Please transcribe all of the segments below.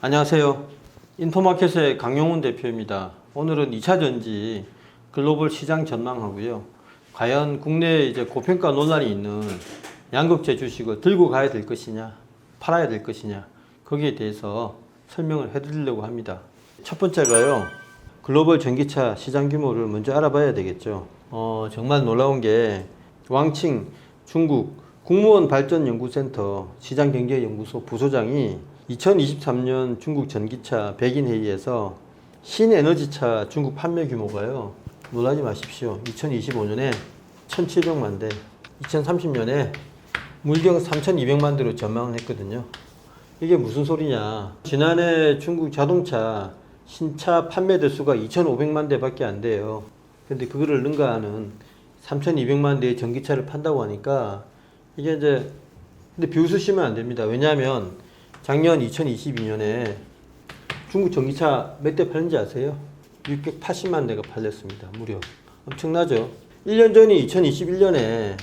안녕하세요. 인포마켓의 강용훈 대표입니다. 오늘은 2차 전지 글로벌 시장 전망하고요. 과연 국내에 이제 고평가 논란이 있는 양극재 주식을 들고 가야 될 것이냐, 팔아야 될 것이냐, 거기에 대해서 설명을 해드리려고 합니다. 첫 번째가요, 글로벌 전기차 시장 규모를 먼저 알아봐야 되겠죠. 정말 놀라운 게 왕칭 중국 국무원 발전연구센터 시장경제연구소 부소장이 2023년 중국 전기차 백인회의에서 신에너지차 중국 판매 규모가요, 놀라지 마십시오. 2025년에 1,700만 대, 2030년에 물경 3,200만 대로 전망을 했거든요. 이게 무슨 소리냐. 지난해 중국 자동차 신차 판매 대수가 2,500만 대밖에 안 돼요. 근데 그거를 능가하는 3,200만 대의 전기차를 판다고 하니까 이게 이제, 근데 비웃으시면 안 됩니다. 왜냐하면 작년 2022년에 중국 전기차 몇 대 팔는지 아세요? 680만 대가 팔렸습니다. 무려. 엄청나죠? 1년 전이 2021년에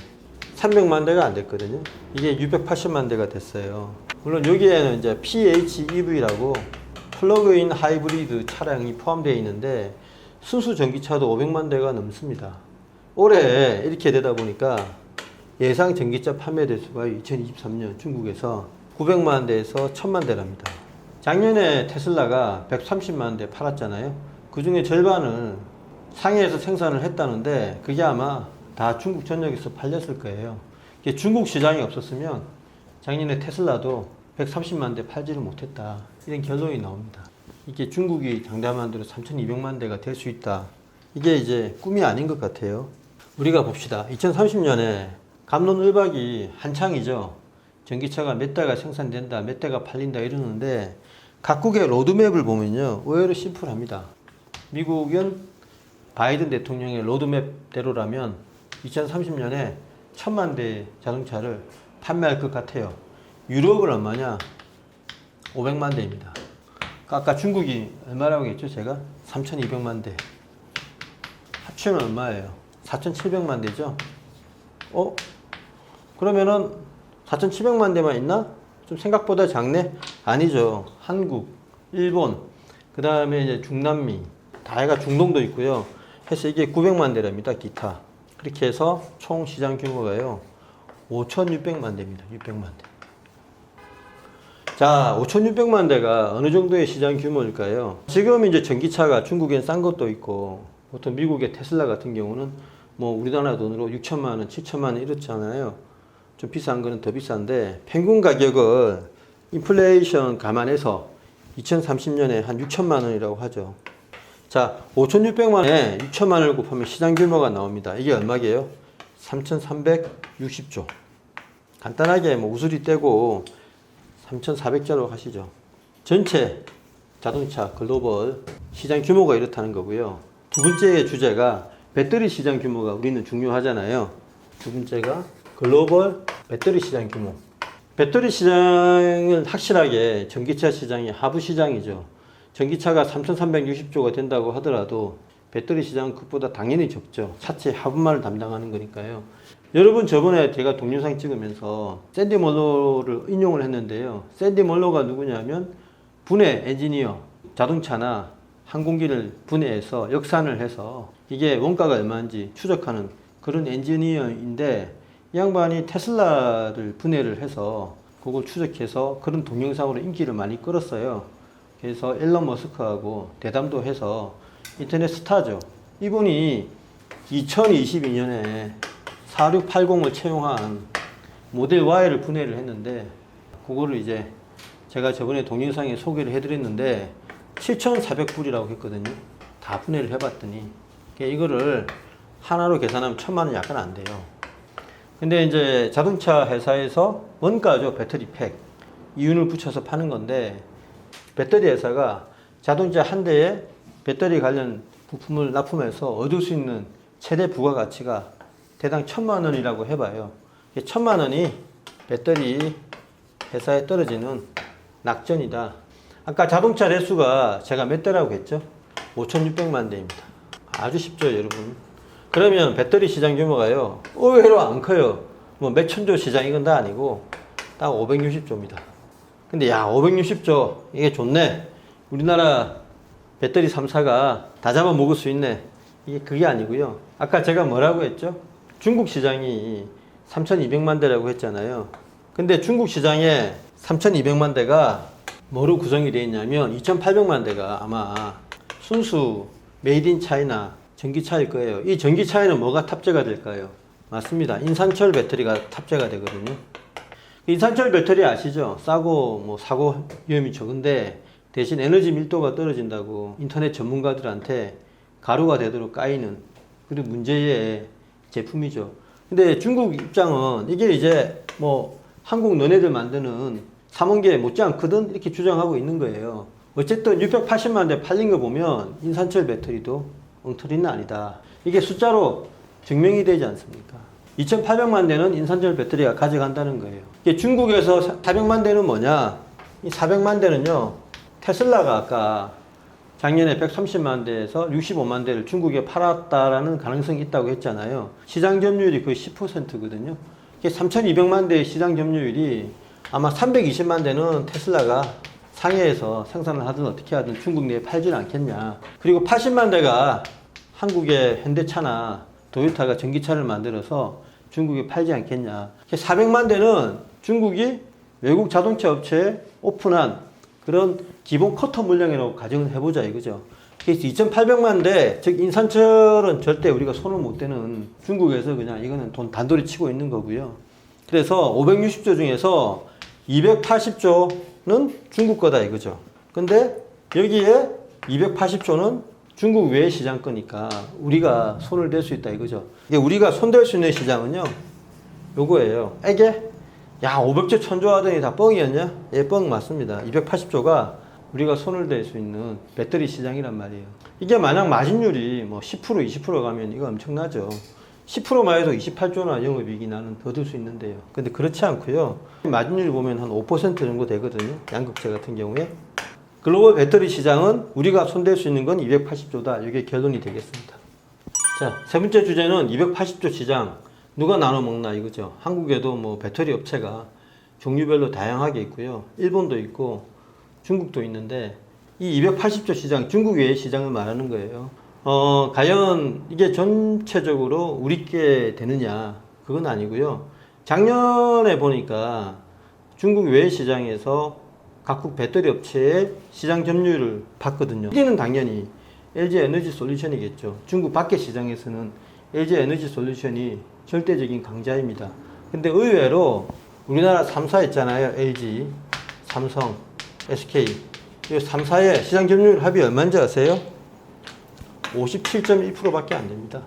300만 대가 안 됐거든요. 이게 680만 대가 됐어요. 물론 여기에는 이제 PHEV라고 플러그인 하이브리드 차량이 포함되어 있는데 순수 전기차도 500만 대가 넘습니다. 올해 이렇게 되다 보니까 예상 전기차 판매 대수가 2023년 중국에서 900만 대에서 1000만 대랍니다. 작년에 테슬라가 130만 대 팔았잖아요. 그 중에 절반을 상해에서 생산을 했다는데 그게 아마 다 중국 전역에서 팔렸을 거예요. 중국 시장이 없었으면 작년에 테슬라도 130만 대 팔지를 못했다. 이런 결론이 나옵니다. 이게 중국이 장담한 대로 3,200만 대가 될 수 있다. 이게 이제 꿈이 아닌 것 같아요. 우리가 봅시다. 2030년에 갑론을박이 한창이죠. 전기차가 몇 대가 생산된다, 몇 대가 팔린다 이러는데 각국의 로드맵을 보면요, 의외로 심플합니다. 미국은 바이든 대통령의 로드맵대로라면 2030년에 1,000만 대 자동차를 판매할 것 같아요. 유럽은 얼마냐? 500만 대입니다. 아까 중국이 얼마라고 했죠? 제가 3,200만 대. 합치면 얼마예요? 4,700만 대죠? 그러면은 4,700만 대만 있나? 좀 생각보다 작네? 아니죠. 한국, 일본, 그 다음에 이제 중남미, 다해가 중동도 있고요. 해서 이게 900만 대랍니다. 기타. 그렇게 해서 총 시장 규모가요, 5,600만 대입니다. 600만 대. 자, 5,600만 대가 어느 정도의 시장 규모일까요? 지금 이제 전기차가 중국엔 싼 것도 있고, 보통 미국의 테슬라 같은 경우는 뭐 우리나라 돈으로 6천만 원, 7천만 원 이렇잖아요. 좀 비싼 거는 더 비싼데 평균 가격을 인플레이션 감안해서 2030년에 한 6천만 원이라고 하죠. 자, 5,600만 원에 6천만 원을 곱하면 시장 규모가 나옵니다. 이게 얼마게요? 3,360조. 간단하게 뭐 우수리 떼고 3,400조로 하시죠. 전체 자동차 글로벌 시장 규모가 이렇다는 거고요. 두 번째 주제가 배터리 시장 규모가 우리는 중요하잖아요. 두 번째가 글로벌 배터리 시장 규모. 배터리 시장은 확실하게 전기차 시장이 하부 시장이죠. 전기차가 3,360조가 된다고 하더라도 배터리 시장은 그것보다 당연히 적죠. 차체 하부만을 담당하는 거니까요. 여러분, 저번에 제가 동영상 찍으면서 샌디 멀로를 인용을 했는데요. 샌디 멀로가 누구냐면 분해 엔지니어, 자동차나 항공기를 분해해서 역산을 해서 이게 원가가 얼마인지 추적하는 그런 엔지니어인데, 이 양반이 테슬라를 분해를 해서 그걸 추적해서 그런 동영상으로 인기를 많이 끌었어요. 그래서 일론 머스크하고 대담도 해서 인터넷 스타죠. 이분이 2022년에 4680을 채용한 모델 Y를 분해를 했는데, 그거를 이제 제가 저번에 동영상에 소개를 해드렸는데 7,400불이라고 했거든요. 다 분해를 해봤더니 이거를 하나로 계산하면 1,000만 원이 약간 안 돼요. 근데 이제 자동차 회사에서 원가죠. 배터리 팩. 이윤을 붙여서 파는 건데, 배터리 회사가 자동차 한 대에 배터리 관련 부품을 납품해서 얻을 수 있는 최대 부가가치가 대당 1,000만 원이라고 해봐요. 1,000만 원이 배터리 회사에 떨어지는 낙전이다. 아까 자동차 대수가 제가 몇 대라고 했죠? 5,600만 대입니다. 아주 쉽죠, 여러분. 그러면 배터리 시장 규모가요, 의외로 안 커요. 뭐 몇천조 시장 이건 다 아니고 딱 560조입니다. 근데 야 560조 이게 좋네. 우리나라 배터리 3사가 다 잡아먹을 수 있네. 이게 그게 아니고요. 아까 제가 뭐라고 했죠? 중국 시장이 3,200만 대라고 했잖아요. 근데 중국 시장에 3,200만 대가 뭐로 구성이 되어 있냐면 2,800만 대가 아마 순수 메이드 인 차이나 전기차일 거예요. 이 전기차에는 뭐가 탑재가 될까요? 맞습니다. 인산철 배터리가 탑재가 되거든요. 인산철 배터리 아시죠? 싸고 뭐 사고 위험이 적은데 대신 에너지 밀도가 떨어진다고 인터넷 전문가들한테 가루가 되도록 까이는 그런 문제의 제품이죠. 근데 중국 입장은 이게 이제 뭐 한국 너네들 만드는 삼원계 못지않거든 이렇게 주장하고 있는 거예요. 어쨌든 680만 대 팔린 거 보면 인산철 배터리도 엉터리는 아니다. 이게 숫자로 증명이 되지 않습니까? 2,800만 대는 인산철 배터리가 가져간다는 거예요. 이게 중국에서 400만 대는 뭐냐? 이 400만 대는요, 테슬라가 아까 작년에 130만 대에서 65만 대를 중국에 팔았다라는 가능성이 있다고 했잖아요. 시장 점유율이 거의 10%거든요. 이게 3,200만 대의 시장 점유율이 아마 320만 대는 테슬라가 상해에서 생산을 하든 어떻게 하든 중국 내에 팔지는 않겠냐. 그리고 80만 대가 한국의 현대차나 도요타가 전기차를 만들어서 중국에 팔지 않겠냐. 400만 대는 중국이 외국 자동차 업체에 오픈한 그런 기본 커터 물량이라고 가정을 해보자 이거죠. 그래서 2,800만 대, 즉 인산철은 절대 우리가 손을 못 대는 중국에서 그냥 이거는 돈 단돌이 치고 있는 거고요. 그래서 560조 중에서 280조는 중국 거다 이거죠. 근데 여기에 280조는 중국 외의 시장 거니까 우리가 손을 댈 수 있다 이거죠. 이게 우리가 손댈 수 있는 시장은요, 요거예요. 이게 야 500조 1000조 하더니 다 뻥이었냐? 예, 뻥 맞습니다. 280조가 우리가 손을 댈 수 있는 배터리 시장이란 말이에요. 이게 만약 마진율이 뭐 10% 20% 가면 이거 엄청나죠. 10%만 해도 28조나 영업이익이 나는 더 들 수 있는데요. 근데 그렇지 않고요. 마진율 보면 한 5% 정도 되거든요. 양극재 같은 경우에. 글로벌 배터리 시장은 우리가 손댈 수 있는 건 280조다. 이게 결론이 되겠습니다. 자, 세 번째 주제는 280조 시장. 누가 나눠 먹나 이거죠. 한국에도 뭐 배터리 업체가 종류별로 다양하게 있고요. 일본도 있고 중국도 있는데 이 280조 시장, 중국 외의 시장을 말하는 거예요. 과연 이게 전체적으로 우리께 되느냐? 그건 아니고요. 작년에 보니까 중국 외의 시장에서 각국 배터리 업체의 시장 점유율을 봤거든요. 1위는 당연히 LG 에너지 솔루션이겠죠. 중국 밖의 시장에서는 LG 에너지 솔루션이 절대적인 강자입니다. 근데 의외로 우리나라 3사 있잖아요. LG, 삼성, SK. 이 3사의 시장 점유율 합이 얼마인지 아세요? 57.1%밖에 안 됩니다.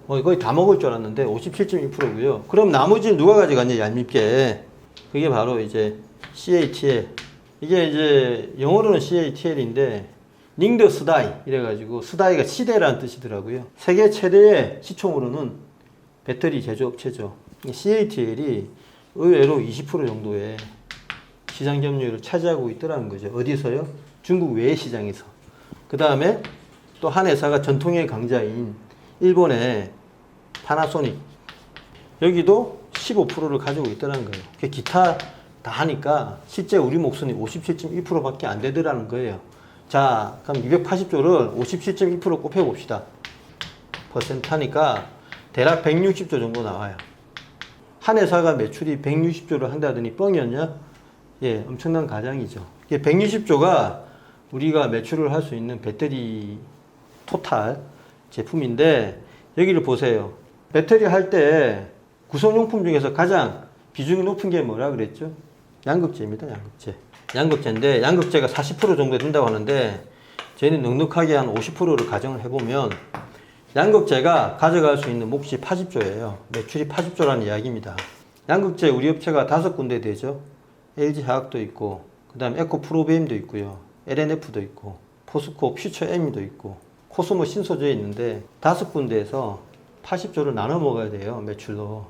거의 다 먹을 줄 알았는데 57.1%고요. 그럼 나머지는 누가 가져갔냐, 얄밉게. 그게 바로 이제 CATL. 이게 이제 영어로는 CATL인데 닝더 스다이 이래가지고 스다이가 시대라는 뜻이더라고요. 세계 최대의 시총으로는 배터리 제조업체죠. CATL이 의외로 20% 정도의 시장 점유율을 차지하고 있더라는 거죠. 어디서요? 중국 외의 시장에서. 그 다음에 또 한 회사가 전통의 강자인 일본의 파나소닉. 여기도 15%를 가지고 있더라는 거예요. 기타 다 하니까 실제 우리 목숨이 57.1%밖에 안 되더라는 거예요. 자, 그럼 280조를 57.1% 곱해봅시다. 퍼센트 하니까 대략 160조 정도 나와요. 한 회사가 매출이 160조를 한다더니 뻥이었냐? 예, 엄청난 가장이죠. 160조가 우리가 매출을 할 수 있는 배터리 토탈 제품인데 여기를 보세요. 배터리 할 때 구성용품 중에서 가장 비중이 높은 게 뭐라 그랬죠? 양극재입니다. 양극재. 양극재인데 양극재가 40% 정도 된다고 하는데 저희는 넉넉하게 한 50%를 가정을 해보면 양극재가 가져갈 수 있는 몫이 80조예요. 매출이 80조라는 이야기입니다. 양극재 우리 업체가 5군데 되죠. LG화학도 있고 그 다음에 에코프로베임도 있고요. LNF도 있고 포스코 퓨처엠도 있고 코스모 신소재에 있는데 5군데에서 80조를 나눠 먹어야 돼요. 매출로.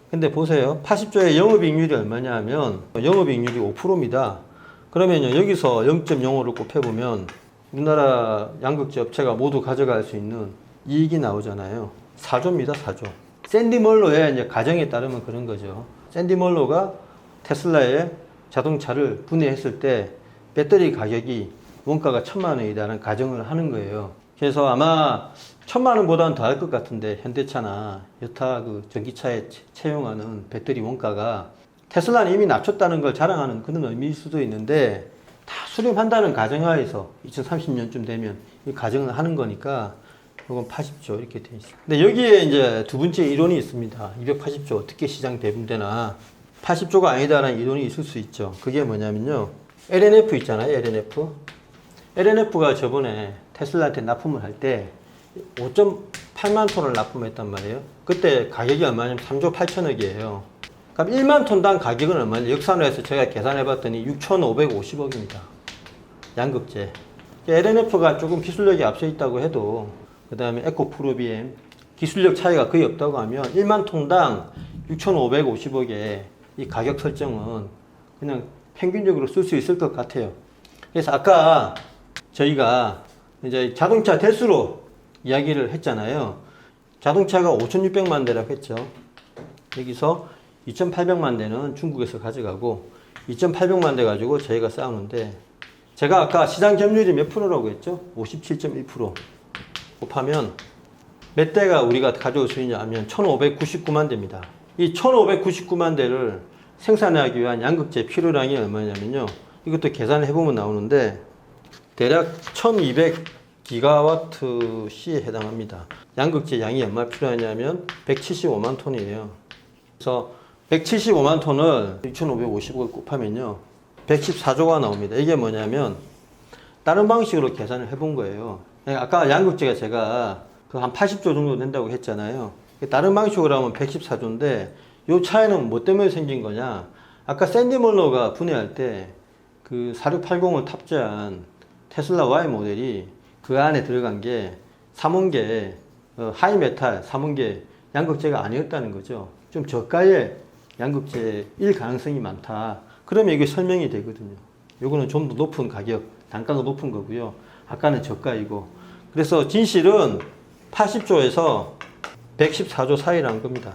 근데 보세요. 80조의 영업이익률이 얼마냐 하면 영업이익률이 5%입니다. 그러면요. 여기서 0.05를 곱해보면 우리나라 양극재 업체가 모두 가져갈 수 있는 이익이 나오잖아요. 4조입니다. 4조. 샌디 멀로의 이제 가정에 따르면 그런 거죠. 샌디 멀로가 테슬라의 자동차를 분해했을 때 배터리 가격이 원가가 1,000만 원이라는 가정을 하는 거예요. 그래서 아마 1,000만 원보다는 더 할 것 같은데 현대차나 여타 그 전기차에 채용하는 배터리 원가가 테슬라는 이미 낮췄다는 걸 자랑하는 그런 의미일 수도 있는데 다 수렴한다는 가정하에서 2030년쯤 되면 이 가정을 하는 거니까 이건 80조 이렇게 돼 있어요. 근데 여기에 이제 두 번째 이론이 있습니다. 280조 어떻게 시장 배분되나 80조가 아니다라는 이론이 있을 수 있죠. 그게 뭐냐면요. LNF 있잖아요. LNF. LNF가 저번에 테슬라한테 납품을 할 때 5.8만 톤을 납품했단 말이에요. 그때 가격이 얼마냐면 3조 8천억이에요. 그럼 1만 톤당 가격은 얼마냐? 역산을 해서 제가 계산해 봤더니 6,550억입니다. 양극재. LNF가 조금 기술력이 앞서 있다고 해도 그 다음에 에코프로비엠 기술력 차이가 거의 없다고 하면 1만 톤당 6,550억에 이 가격 설정은 그냥 평균적으로 쓸 수 있을 것 같아요. 그래서 아까 저희가 이제 자동차 대수로 이야기를 했잖아요. 자동차가 5,600만 대라고 했죠. 여기서 2,800만 대는 중국에서 가져가고 2,800만 대 가지고 저희가 싸우는데 제가 아까 시장 점유율이 몇 프로라고 했죠? 57.1% 곱하면 몇 대가 우리가 가져올 수 있냐 하면 1,599만 대입니다. 이 1,599만 대를 생산하기 위한 양극재 필요량이 얼마냐면요. 이것도 계산을 해보면 나오는데 대략 1,200 기가와트시에 해당합니다. 양극재 양이 얼마 필요하냐면 175만 톤이에요. 그래서 175만 톤을 6,550을 곱하면요. 114조가 나옵니다. 이게 뭐냐면 다른 방식으로 계산을 해본 거예요. 아까 양극재가 제가 그 한 80조 정도 된다고 했잖아요. 다른 방식으로 하면 114조인데 이 차이는 뭐 때문에 생긴 거냐? 아까 샌디 몰러가 분해할 때 그 4680을 탑재한 테슬라 Y 모델이 그 안에 들어간 게 3원계 하이메탈 3원계 양극재가 아니었다는 거죠. 좀 저가의 양극재일 가능성이 많다. 그러면 이게 설명이 되거든요. 요거는 좀 더 높은 가격, 단가가 높은 거고요. 아까는 저가이고. 그래서 진실은 80조에서 114조 사이라는 겁니다.